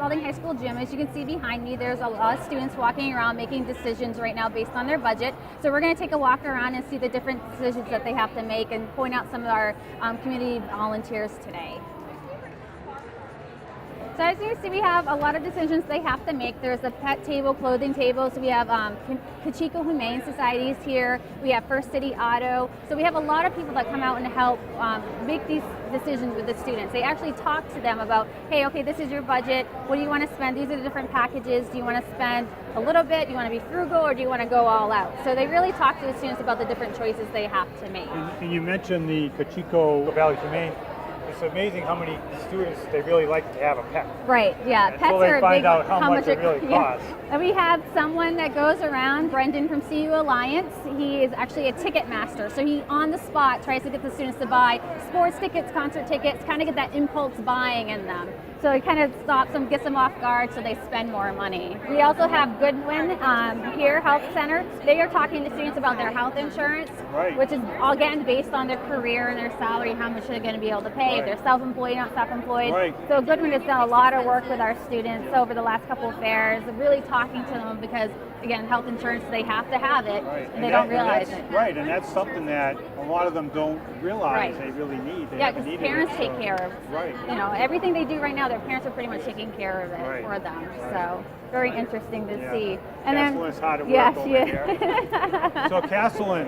Spalding High School gym. As you can see behind me, there's a lot of students walking around making decisions right now based on their budget. So we're going to take a walk around and see the different decisions that they have to make and point out some of our community volunteers today. So as you see, we have a lot of decisions they have to make. There's a pet table, clothing table. So we have Kachiko Humane Societies here. We have First City Auto. So we have a lot of people that come out and help make these decisions with the students. They actually talk to them about, hey, okay, this is your budget. What do you want to spend? These are the different packages. Do you want to spend a little bit? Do you want to be frugal, or do you want to go all out? So they really talk to the students about the different choices they have to make. And you mentioned the Kachiko Valley Humane. It's amazing how many students they really like to have a pet. Right, yeah. Pets Until they are find big, out how much it really costs. And we have someone that goes around, Brendan from CU Alliance. He is actually a ticket master. So he, on the spot, tries to get the students to buy sports tickets, concert tickets, kind of get that impulse buying in them. So it kind of stops them, gets them off guard so they spend more money. We also have Goodwin here, Health Center. They are talking to students about their health insurance, which is, again, based on their career and their salary, how much they're going to be able to pay, if they're self-employed, not self-employed. So Goodwin has done a lot of work with our students over the last couple of fairs, really talking to them because, again, health insurance, they have to have it, and they don't realize it. Right, and that's something that a lot of them don't realize they really need. Yeah, because parents take care of, you know, everything they do right now, their parents are pretty much taking care of it for them. So very interesting to see. And Castleyn's hard at work over here. So Castleyn,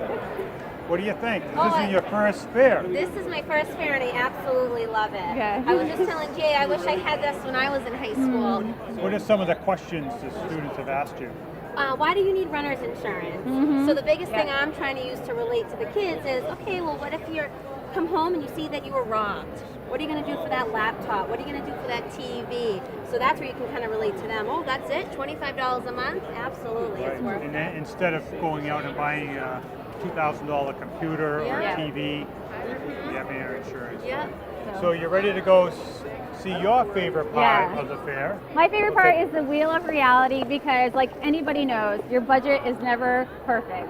what do you think? This is your first fair. This is my first fair and I absolutely love it. I was just telling Jay, I wish I had this when I was in high school. What are some of the questions the students have asked you? Why do you need renter's insurance? So the biggest thing I'm trying to use to relate to the kids is, okay, well, what if you come home and you see that you were robbed? What are you going to do for that laptop? What are you going to do for that TV? So that's where you can kind of relate to them. Oh, that's it? $25 a month? Absolutely, it's worth And it. then instead of going out and buying a $2,000 computer or a TV, you have your insurance. So you're ready to go see your favorite part of the fair. My favorite part is the Wheel of Reality because, like anybody knows, your budget is never perfect.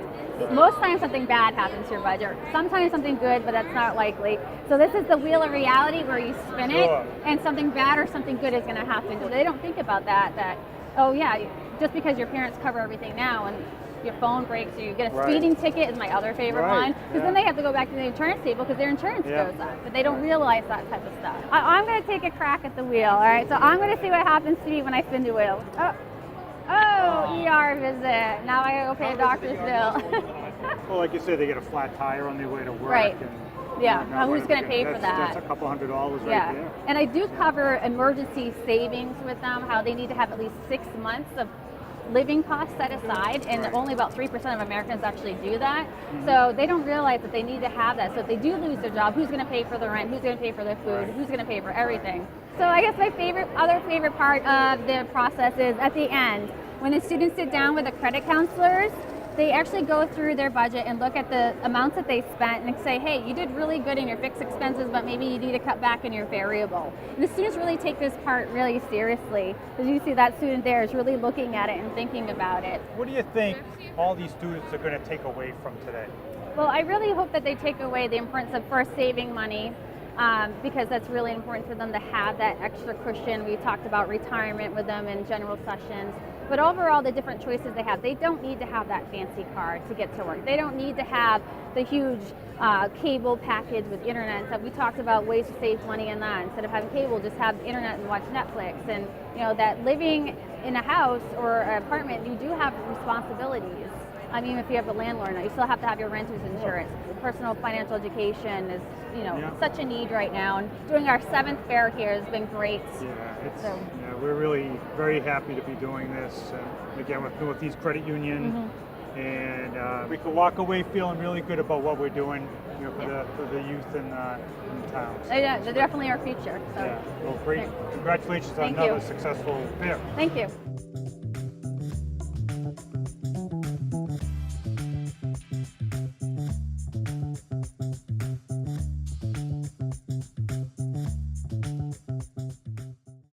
Most times something bad happens to your budget. Sometimes something good, but that's not likely. So this is the Wheel of Reality where you spin it and something bad or something good is going to happen. So they don't think about that, oh yeah, just because your parents cover everything now and your phone breaks or you get a speeding ticket is my other favorite one. Because then they have to go back to the insurance table because their insurance goes up. But they don't realize that type of stuff. I'm going to take a crack at the wheel, all right? So I'm going to see what happens to me when I spin the wheel. Oh, ER visit. Now I gotta go pay a doctor's bill. Well, like you said, they get a flat tire on their way to work. And who's gonna pay for that? That's a couple $100 right there. And I do cover emergency savings with them, how they need to have at least 6 months of living costs set aside, and only about 3% of Americans actually do that. So they don't realize that they need to have that. So if they do lose their job, who's going to pay for the rent? Who's going to pay for their food? Who's going to pay for everything? So I guess my other favorite part of the process is at the end, when the students sit down with the credit counselors. They actually go through their budget and look at the amounts that they spent and say, hey, you did really good in your fixed expenses, but maybe you need to cut back in your variable. And the students really take this part really seriously. As you see, that student there is really looking at it and thinking about it. What do you think all these students are going to take away from today? Well, I really hope that they take away the importance of first saving money, because that's really important for them to have that extra cushion. We talked about retirement with them in general sessions. But overall, the different choices they have, they don't need to have that fancy car to get to work. They don't need to have the huge cable package with internet and stuff. We talked about ways to save money in that. Instead of having cable, just have internet and watch Netflix. And you know that living in a house or an apartment, you do have responsibilities. I mean, if you have a landlord, you still have to have your renter's insurance. Personal financial education is, such a need right now. And doing our 7th fair here has been great. We're really very happy to be doing this. Again, with Northeast Credit Union, and we can walk away feeling really good about what we're doing, for the youth in the town. So, they're definitely our future. So. Well, great. Congratulations on another successful fair. Thank you.